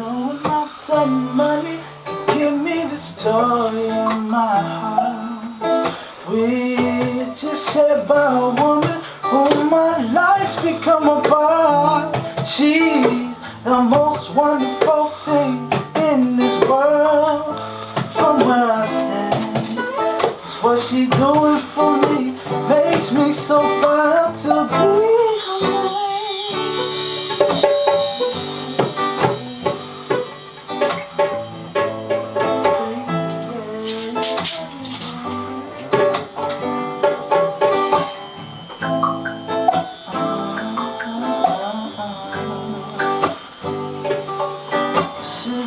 No amount of money give me this toy in my heart. We just said by a woman who my life's become a part. She's the most wonderful thing in this world. From where I stand, it's what she's doing for me makes me so proud to be her.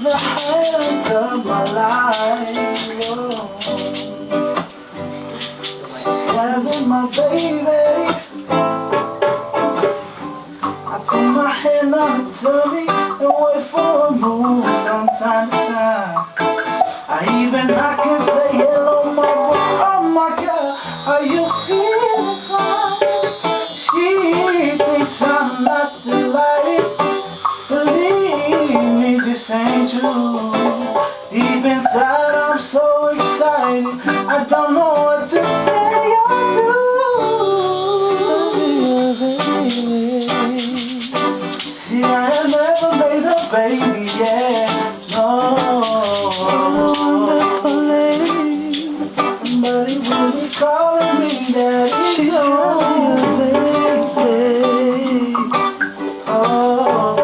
The hand of my life, oh. She's having my baby. I put my hand on her tummy and wait for a move from time to time. I can say hello, my boy. Oh my God, are you feeling fine? She thinks I'm not the light. Believe me, this ain't true. Deep inside I'm so excited, I don't know what to say or do. See, I have never made a baby yet, no. Wonderful lady, but he will be calling me daddy. She's your baby. Oh.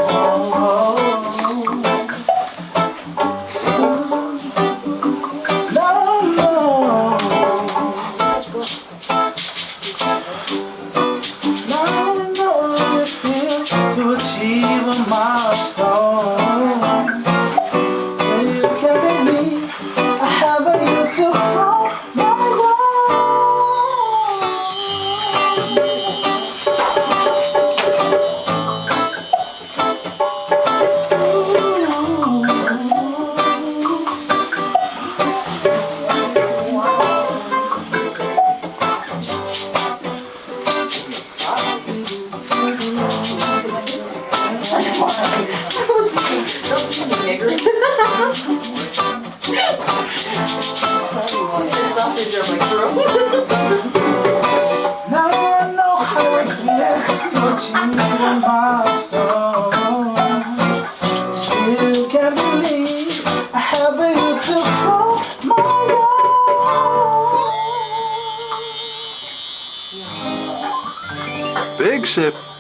To achieve a milestone, you can believe I have a YouTube from my Now I know how it feels to achieve a milestone. Still can't believe I have a YouTube for my Big sip.